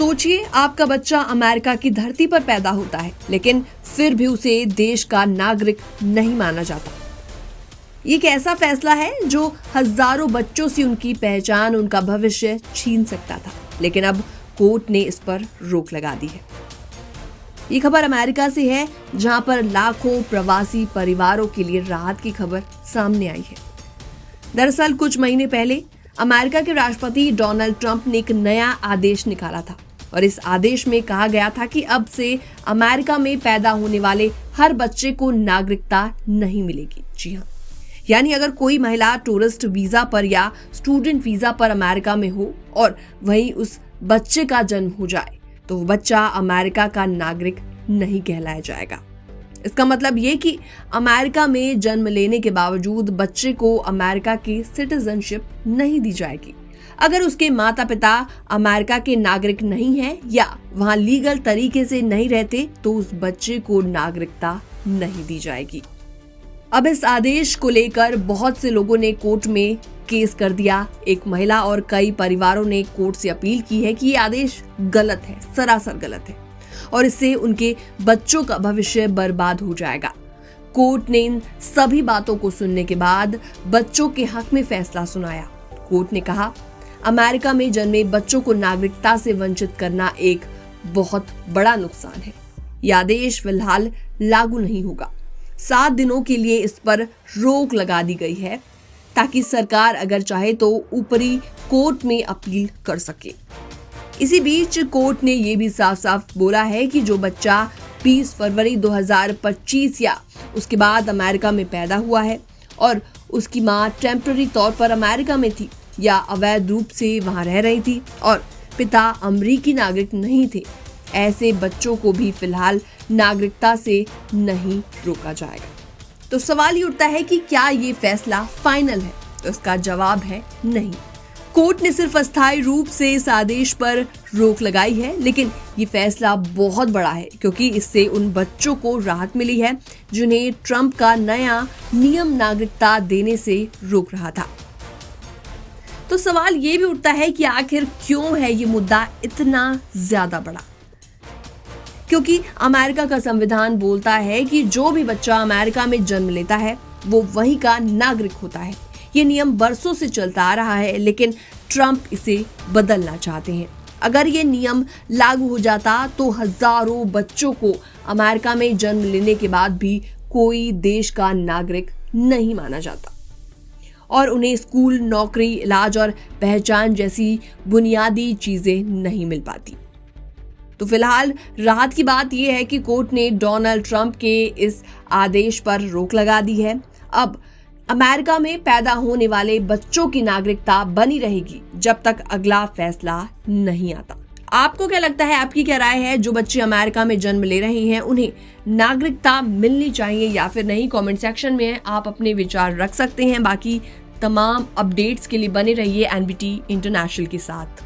सोचिए, आपका बच्चा अमेरिका की धरती पर पैदा होता है, लेकिन फिर भी उसे देश का नागरिक नहीं माना जाता। ये एक ऐसा फैसला है जो हजारों बच्चों से उनकी पहचान, उनका भविष्य छीन सकता था, लेकिन अब कोर्ट ने इस पर रोक लगा दी है। ये खबर अमेरिका से है, जहां पर लाखों प्रवासी परिवारों के लिए राहत की खबर सामने आई है। दरअसल कुछ महीने पहले अमेरिका के राष्ट्रपति डोनाल्ड ट्रंप ने एक नया आदेश निकाला था और इस आदेश में कहा गया था कि अब से अमेरिका में पैदा होने वाले हर बच्चे को नागरिकता नहीं मिलेगी। जी हाँ, यानी अगर कोई महिला टूरिस्ट वीजा पर या स्टूडेंट वीजा पर अमेरिका में हो और वहीं उस बच्चे का जन्म हो जाए तो वो बच्चा अमेरिका का नागरिक नहीं कहलाया जाएगा। इसका मतलब ये कि अमेरिका में जन्म लेने के बावजूद बच्चे को अमेरिका की सिटीजनशिप नहीं दी जाएगी। अगर उसके माता पिता अमेरिका के नागरिक नहीं हैं या वहां लीगल तरीके से नहीं रहते तो उस बच्चे को नागरिकता नहीं दी जाएगी। अब इस आदेश को लेकर बहुत से लोगों ने कोर्ट में केस कर दिया। एक महिला और कई परिवारों ने कोर्ट से अपील की है कि ये आदेश गलत है, सरासर गलत है और इससे उनके बच्चों का भविष्य बर्बाद हो जाएगा। कोर्ट ने इन सभी बातों को सुनने के बाद बच्चों के हक में फैसला सुनाया। कोर्ट ने कहा, अमेरिका में जन्मे बच्चों को नागरिकता से वंचित करना एक बहुत बड़ा नुकसान है। यह आदेश फिलहाल लागू नहीं होगा। 7 दिनों के लिए इस पर रोक लगा दी गई है ताकि सरकार अगर चाहे तो ऊपरी कोर्ट में अपील कर सके। इसी बीच कोर्ट ने यह भी साफ साफ बोला है कि जो बच्चा 20 फरवरी 2025 या उसके बाद अमेरिका में पैदा हुआ है और उसकी मां टेम्पररी तौर पर अमेरिका में थी या अवैध रूप से वहां रह रही थी और पिता अमेरिकी नागरिक नहीं थे, ऐसे बच्चों को भी फिलहाल नागरिकता से नहीं रोका जाएगा। तो सवाल ये उठता है कि क्या ये फैसला फाइनल है? तो इसका जवाब है नहीं। कोर्ट ने सिर्फ अस्थायी रूप से इस आदेश पर रोक लगाई है, लेकिन ये फैसला बहुत बड़ा है क्योंकि इससे उन बच्चों को राहत मिली है जिन्हें ट्रंप का नया नियम नागरिकता देने से रोक रहा था। तो सवाल ये भी उठता है कि आखिर क्यों है ये मुद्दा इतना ज्यादा बड़ा? क्योंकि अमेरिका का संविधान बोलता है कि जो भी बच्चा अमेरिका में जन्म लेता है वो वहीं का नागरिक होता है। ये नियम बरसों से चलता आ रहा है, लेकिन ट्रंप इसे बदलना चाहते हैं। अगर ये नियम लागू हो जाता तो हजारों बच्चों को अमेरिका में जन्म लेने के बाद भी कोई देश का नागरिक नहीं माना जाता और उन्हें स्कूल, नौकरी, इलाज और पहचान जैसी बुनियादी चीजें नहीं मिल पाती। तो फिलहाल राहत की बात यह है कि कोर्ट ने डोनाल्ड ट्रंप के इस आदेश पर रोक लगा दी है। अब अमेरिका में पैदा होने वाले बच्चों की नागरिकता बनी रहेगी जब तक अगला फैसला नहीं आता। आपको क्या लगता है? आपकी क्या राय है? जो बच्चे अमेरिका में जन्म ले रहे हैं उन्हें नागरिकता मिलनी चाहिए या फिर नहीं? कमेंट सेक्शन में आप अपने विचार रख सकते हैं। बाकी तमाम अपडेट्स के लिए बने रहिए एनबीटी इंटरनेशनल के साथ।